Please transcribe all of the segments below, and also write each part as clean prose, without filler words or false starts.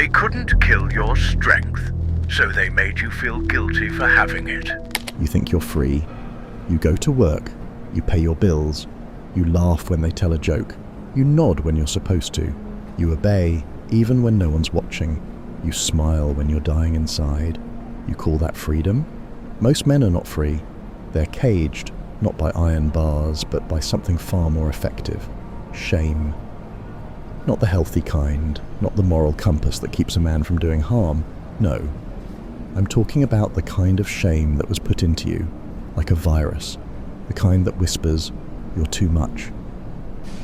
They couldn't kill your strength, so they made you feel guilty for having it. You think you're free. You go to work. You pay your bills. You laugh when they tell a joke. You nod when you're supposed to. You obey, even when no one's watching. You smile when you're dying inside. You call that freedom? Most men are not free. They're caged, not by iron bars, but by something far more effective. Shame. Not the healthy kind, not the moral compass that keeps a man from doing harm. No. I'm talking about the kind of shame that was put into you, like a virus. The kind that whispers, you're too much.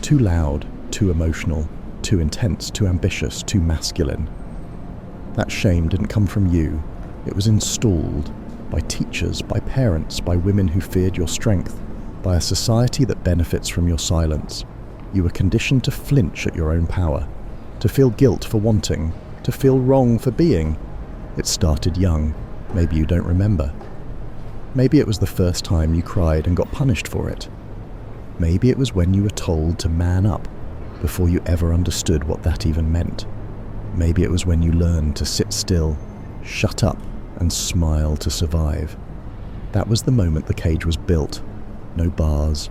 Too loud, too emotional, too intense, too ambitious, too masculine. That shame didn't come from you. It was installed by teachers, by parents, by women who feared your strength, by a society that benefits from your silence. You were conditioned to flinch at your own power, to feel guilt for wanting, to feel wrong for being. It started young. Maybe you don't remember. Maybe it was the first time you cried and got punished for it. Maybe it was when you were told to man up before you ever understood what that even meant. Maybe it was when you learned to sit still, shut up, and smile to survive. That was the moment the cage was built. No bars,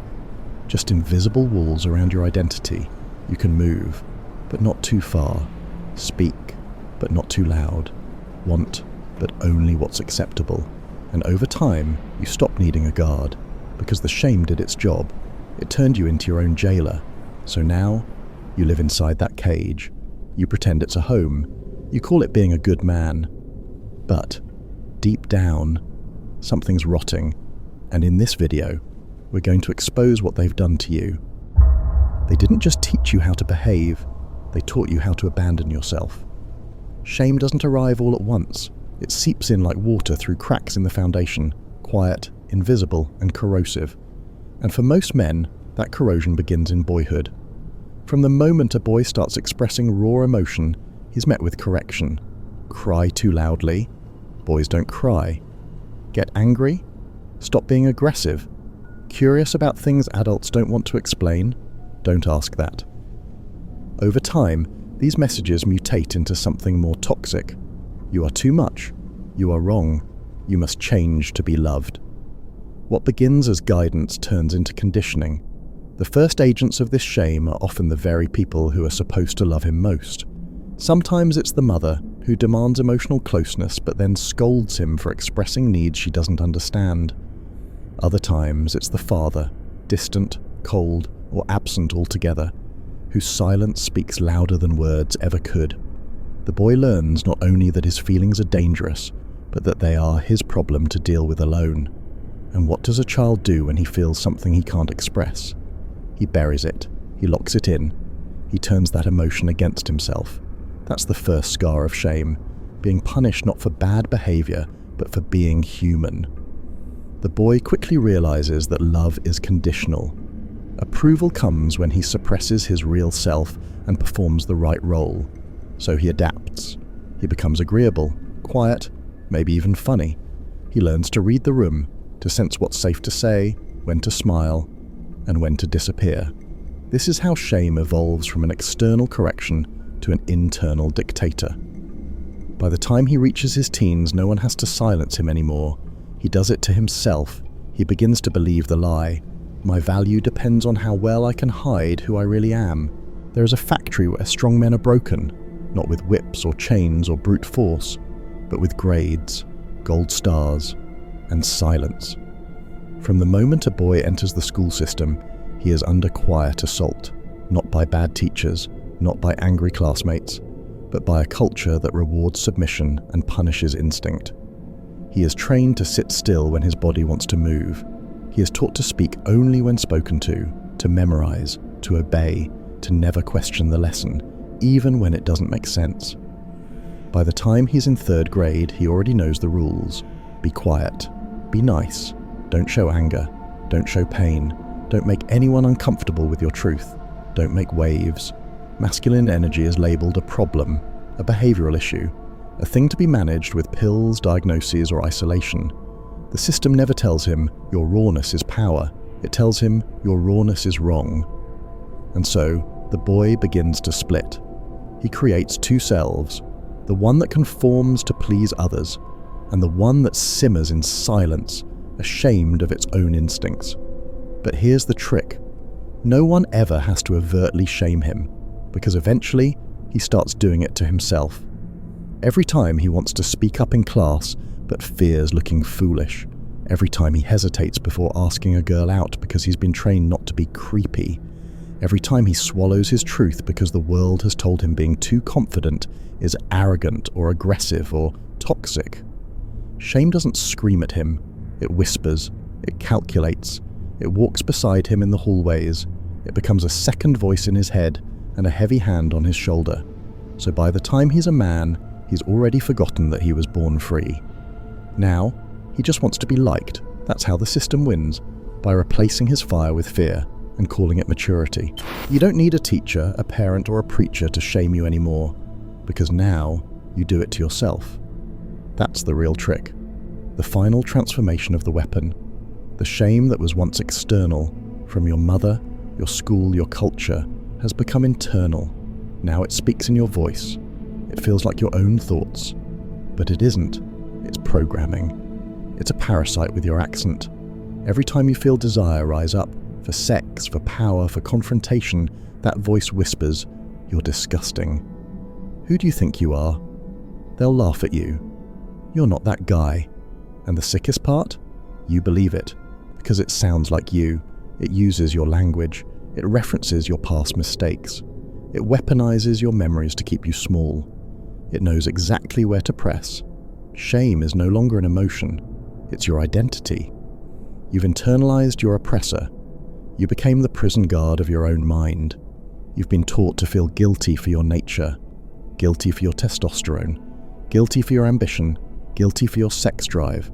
just invisible walls around your identity. You can move, but not too far. Speak, but not too loud. Want, but only what's acceptable. And over time, you stopped needing a guard, because the shame did its job. It turned you into your own jailer. So now, you live inside that cage. You pretend it's a home. You call it being a good man. But, deep down, something's rotting. And in this video, we're going to expose what they've done to you. They didn't just teach you how to behave, they taught you how to abandon yourself. Shame doesn't arrive all at once. It seeps in like water through cracks in the foundation, quiet, invisible, and corrosive. And for most men, that corrosion begins in boyhood. From the moment a boy starts expressing raw emotion, he's met with correction. Cry too loudly? Boys don't cry. Get angry? Stop being aggressive. Curious about things adults don't want to explain? Don't ask that. Over time, these messages mutate into something more toxic. You are too much. You are wrong. You must change to be loved. What begins as guidance turns into conditioning. The first agents of this shame are often the very people who are supposed to love him most. Sometimes it's the mother, who demands emotional closeness but then scolds him for expressing needs she doesn't understand. Other times it's the father, distant, cold, or absent altogether, whose silence speaks louder than words ever could. The boy learns not only that his feelings are dangerous, but that they are his problem to deal with alone. And what does a child do when he feels something he can't express? He buries it. He locks it in. He turns that emotion against himself. That's the first scar of shame, being punished not for bad behavior, but for being human. The boy quickly realizes that love is conditional. Approval comes when he suppresses his real self and performs the right role. So he adapts. He becomes agreeable, quiet, maybe even funny. He learns to read the room, to sense what's safe to say, when to smile, and when to disappear. This is how shame evolves from an external correction to an internal dictator. By the time he reaches his teens, no one has to silence him anymore. He does it to himself. He begins to believe the lie. My value depends on how well I can hide who I really am. There is a factory where strong men are broken, not with whips or chains or brute force, but with grades, gold stars, and silence. From the moment a boy enters the school system, he is under quiet assault, not by bad teachers, not by angry classmates, but by a culture that rewards submission and punishes instinct. He is trained to sit still when his body wants to move. He is taught to speak only when spoken to memorize, to obey, to never question the lesson, even when it doesn't make sense. By the time he's in 3rd grade, he already knows the rules. Be quiet. Be nice. Don't show anger. Don't show pain. Don't make anyone uncomfortable with your truth. Don't make waves. Masculine energy is labeled a problem, a behavioral issue, a thing to be managed with pills, diagnoses, or isolation. The system never tells him, your rawness is power. It tells him, your rawness is wrong. And so, the boy begins to split. He creates 2 selves, the one that conforms to please others, and the one that simmers in silence, ashamed of its own instincts. But here's the trick. No one ever has to overtly shame him, because eventually he starts doing it to himself. Every time he wants to speak up in class but fears looking foolish, every time he hesitates before asking a girl out because he's been trained not to be creepy, every time he swallows his truth because the world has told him being too confident is arrogant or aggressive or toxic. Shame doesn't scream at him, it whispers, it calculates, it walks beside him in the hallways, it becomes a second voice in his head and a heavy hand on his shoulder. So by the time he's a man, he's already forgotten that he was born free. Now, he just wants to be liked. That's how the system wins, by replacing his fire with fear and calling it maturity. You don't need a teacher, a parent, or a preacher to shame you anymore, because now you do it to yourself. That's the real trick. The final transformation of the weapon. The shame that was once external, from your mother, your school, your culture, has become internal. Now it speaks in your voice. It feels like your own thoughts. But it isn't. It's programming. It's a parasite with your accent. Every time you feel desire rise up, for sex, for power, for confrontation, that voice whispers, "You're disgusting." Who do you think you are? They'll laugh at you. You're not that guy. And the sickest part? You believe it, because it sounds like you. It uses your language. It references your past mistakes. It weaponizes your memories to keep you small. It knows exactly where to press. Shame is no longer an emotion. It's your identity. You've internalized your oppressor. You became the prison guard of your own mind. You've been taught to feel guilty for your nature, guilty for your testosterone, guilty for your ambition, guilty for your sex drive.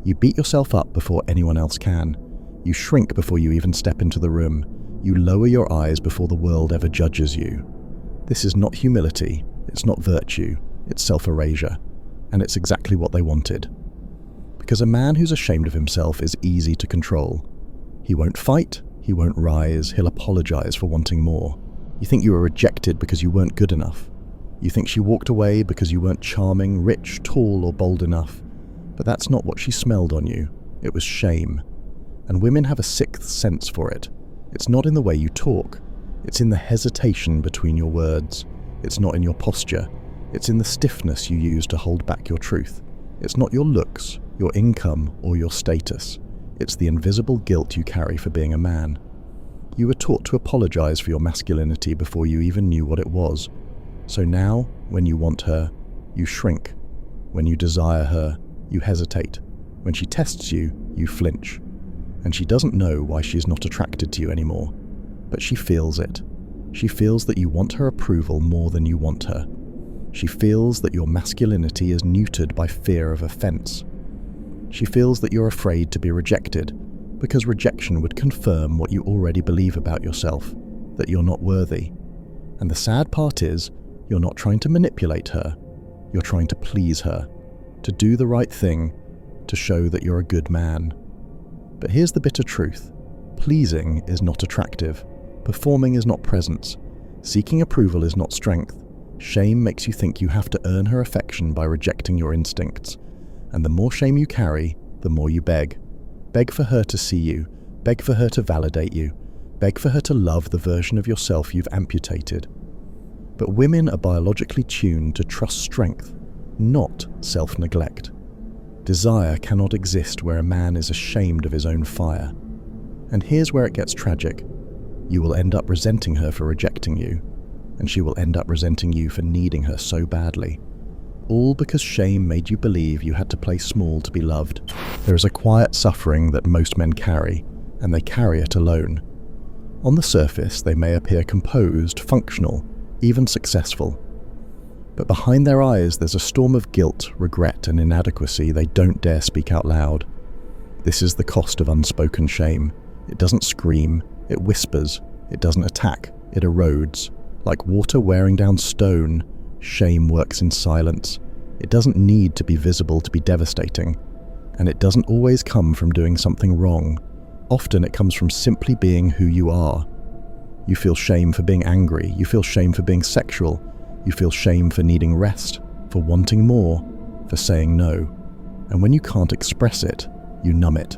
You beat yourself up before anyone else can. You shrink before you even step into the room. You lower your eyes before the world ever judges you. This is not humility, it's not virtue, it's self-erasure. And it's exactly what they wanted. Because a man who's ashamed of himself is easy to control. He won't fight, he won't rise, he'll apologize for wanting more. You think you were rejected because you weren't good enough. You think she walked away because you weren't charming, rich, tall, or bold enough. But that's not what she smelled on you. It was shame. And women have a sixth sense for it. It's not in the way you talk. It's in the hesitation between your words. It's not in your posture. It's in the stiffness you use to hold back your truth. It's not your looks, your income, or your status. It's the invisible guilt you carry for being a man. You were taught to apologize for your masculinity before you even knew what it was. So now, when you want her, you shrink. When you desire her, you hesitate. When she tests you, you flinch. And she doesn't know why she's not attracted to you anymore. But she feels it. She feels that you want her approval more than you want her. She feels that your masculinity is neutered by fear of offense. She feels that you're afraid to be rejected, because rejection would confirm what you already believe about yourself, that you're not worthy. And the sad part is, you're not trying to manipulate her. You're trying to please her, to do the right thing, to show that you're a good man. But here's the bitter truth. Pleasing is not attractive. Performing is not presence. Seeking approval is not strength. Shame makes you think you have to earn her affection by rejecting your instincts. And the more shame you carry, the more you beg. Beg for her to see you. Beg for her to validate you. Beg for her to love the version of yourself you've amputated. But women are biologically tuned to trust strength, not self-neglect. Desire cannot exist where a man is ashamed of his own fire. And here's where it gets tragic. You will end up resenting her for rejecting you, and she will end up resenting you for needing her so badly. All because shame made you believe you had to play small to be loved. There is a quiet suffering that most men carry, and they carry it alone. On the surface, they may appear composed, functional, even successful. But behind their eyes, there's a storm of guilt, regret, and inadequacy they don't dare speak out loud. This is the cost of unspoken shame. It doesn't scream, it whispers, it doesn't attack, it erodes. Like water wearing down stone, shame works in silence. It doesn't need to be visible to be devastating. And it doesn't always come from doing something wrong. Often it comes from simply being who you are. You feel shame for being angry, you feel shame for being sexual, you feel shame for needing rest, for wanting more, for saying no. And when you can't express it, you numb it.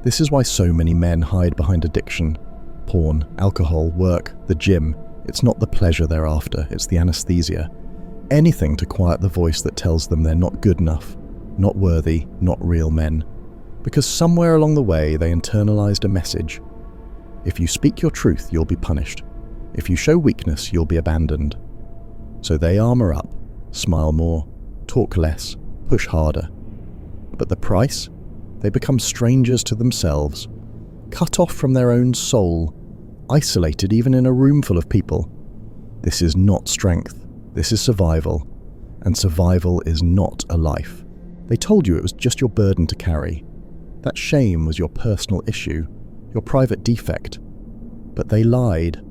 This is why so many men hide behind addiction. Porn, alcohol, work, the gym. It's not the pleasure they're after, it's the anesthesia. Anything to quiet the voice that tells them they're not good enough, not worthy, not real men. Because somewhere along the way they internalized a message. If you speak your truth, you'll be punished. If you show weakness, you'll be abandoned. So they armor up, smile more, talk less, push harder. But the price? They become strangers to themselves, cut off from their own soul, isolated even in a room full of people. This is not strength, this is survival. And survival is not a life. They told you it was just your burden to carry. That shame was your personal issue, your private defect. But they lied.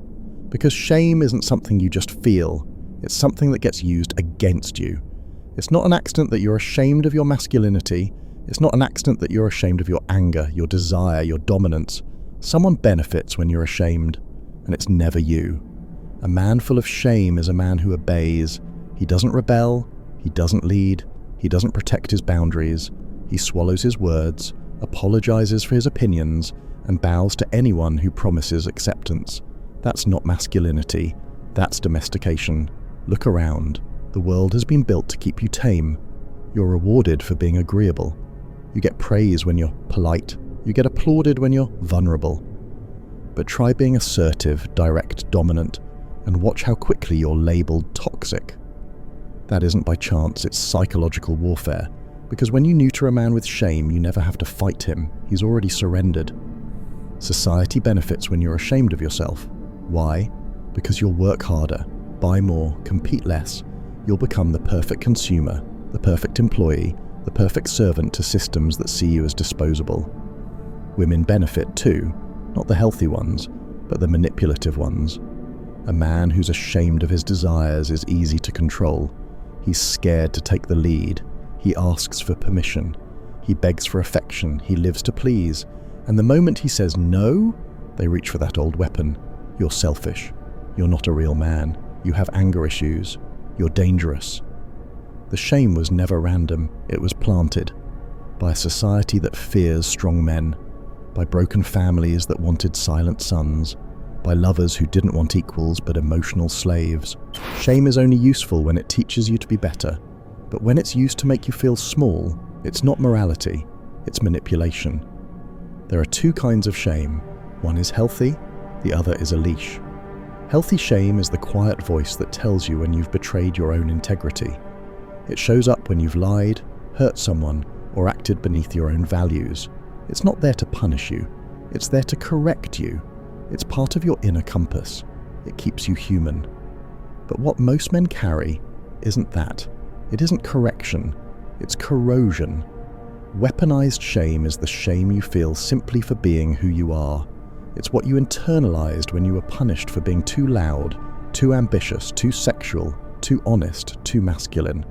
Because shame isn't something you just feel, it's something that gets used against you. It's not an accident that you're ashamed of your masculinity. It's not an accident that you're ashamed of your anger, your desire, your dominance. Someone benefits when you're ashamed, and it's never you. A man full of shame is a man who obeys. He doesn't rebel, he doesn't lead, he doesn't protect his boundaries. He swallows his words, apologizes for his opinions, and bows to anyone who promises acceptance. That's not masculinity, that's domestication. Look around. The world has been built to keep you tame. You're rewarded for being agreeable. You get praise when you're polite. You get applauded when you're vulnerable. But try being assertive, direct, dominant, and watch how quickly you're labeled toxic. That isn't by chance, it's psychological warfare. Because when you neuter a man with shame, you never have to fight him. He's already surrendered. Society benefits when you're ashamed of yourself. Why? Because you'll work harder, buy more, compete less. You'll become the perfect consumer, the perfect employee, the perfect servant to systems that see you as disposable. Women benefit too, not the healthy ones, but the manipulative ones. A man who's ashamed of his desires is easy to control. He's scared to take the lead. He asks for permission. He begs for affection. He lives to please. And the moment he says no, they reach for that old weapon. You're selfish. You're not a real man. You have anger issues. You're dangerous. The shame was never random. It was planted by a society that fears strong men, by broken families that wanted silent sons, by lovers who didn't want equals but emotional slaves. Shame is only useful when it teaches you to be better, but when it's used to make you feel small, it's not morality, it's manipulation. There are two kinds of shame. One is healthy, the other is a leash. Healthy shame is the quiet voice that tells you when you've betrayed your own integrity. It shows up when you've lied, hurt someone, or acted beneath your own values. It's not there to punish you. It's there to correct you. It's part of your inner compass. It keeps you human. But what most men carry isn't that. It isn't correction. It's corrosion. Weaponized shame is the shame you feel simply for being who you are. It's what you internalized when you were punished for being too loud, too ambitious, too sexual, too honest, too masculine.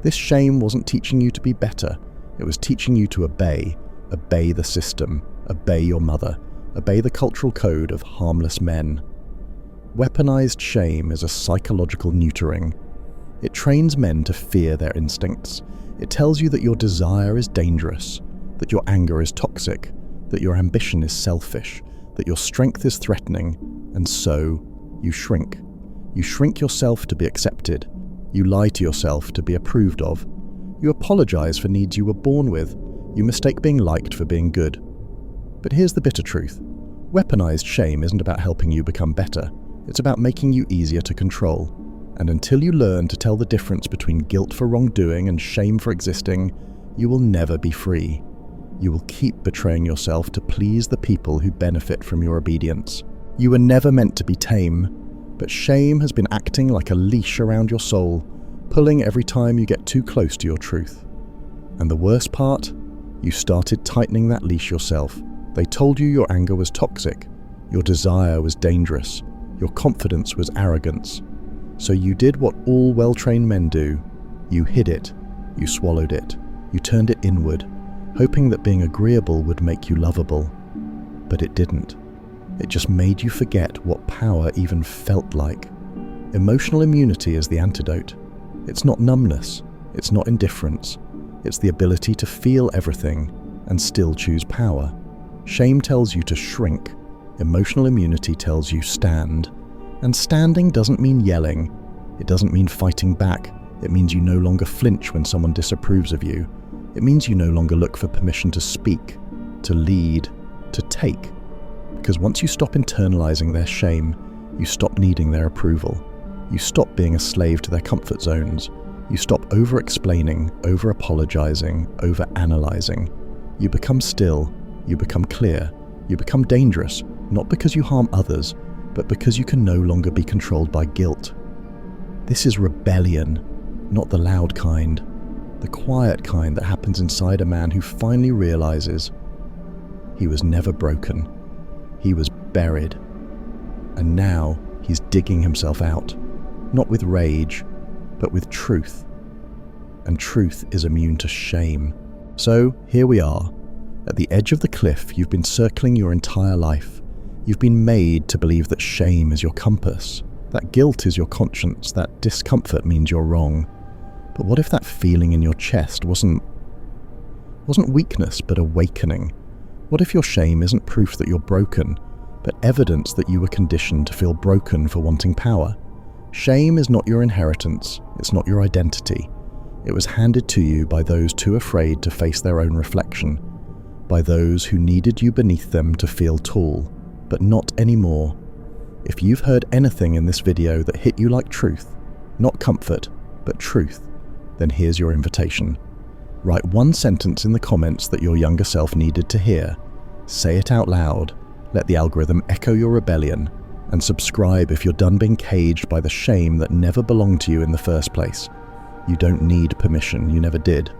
This shame wasn't teaching you to be better. It was teaching you to obey. Obey the system. Obey your mother. Obey the cultural code of harmless men. Weaponized shame is a psychological neutering. It trains men to fear their instincts. It tells you that your desire is dangerous, that your anger is toxic, that your ambition is selfish, that your strength is threatening, and so you shrink. You shrink yourself to be accepted. You lie to yourself to be approved of. You apologize for needs you were born with. You mistake being liked for being good. But here's the bitter truth. Weaponized shame isn't about helping you become better. It's about making you easier to control. And until you learn to tell the difference between guilt for wrongdoing and shame for existing, you will never be free. You will keep betraying yourself to please the people who benefit from your obedience. You were never meant to be tame, but shame has been acting like a leash around your soul, pulling every time you get too close to your truth. And the worst part? You started tightening that leash yourself. They told you your anger was toxic, your desire was dangerous, your confidence was arrogance. So you did what all well-trained men do. You hid it, you swallowed it, you turned it inward, hoping that being agreeable would make you lovable. But it didn't. It just made you forget what power even felt like. Emotional immunity is the antidote. It's not numbness. It's not indifference. It's the ability to feel everything and still choose power. Shame tells you to shrink. Emotional immunity tells you stand. And standing doesn't mean yelling. It doesn't mean fighting back. It means you no longer flinch when someone disapproves of you. It means you no longer look for permission to speak, to lead, to take. Because once you stop internalizing their shame, you stop needing their approval. You stop being a slave to their comfort zones. You stop over-explaining, over-apologizing, over-analyzing. You become still. You become clear. You become dangerous, not because you harm others, but because you can no longer be controlled by guilt. This is rebellion, not the loud kind, the quiet kind that happens inside a man who finally realizes he was never broken. He was buried. And now he's digging himself out, not with rage, but with truth. And truth is immune to shame. So here we are. At the edge of the cliff you've been circling your entire life. You've been made to believe that shame is your compass, that guilt is your conscience, that discomfort means you're wrong. But what if that feeling in your chest wasn't weakness, but awakening? What if your shame isn't proof that you're broken, but evidence that you were conditioned to feel broken for wanting power? Shame is not your inheritance, it's not your identity. It was handed to you by those too afraid to face their own reflection, by those who needed you beneath them to feel tall, but not anymore. If you've heard anything in this video that hit you like truth, not comfort, but truth, then here's your invitation. Write one sentence in the comments that your younger self needed to hear. Say it out loud. Let the algorithm echo your rebellion. And subscribe if you're done being caged by the shame that never belonged to you in the first place. You don't need permission, you never did.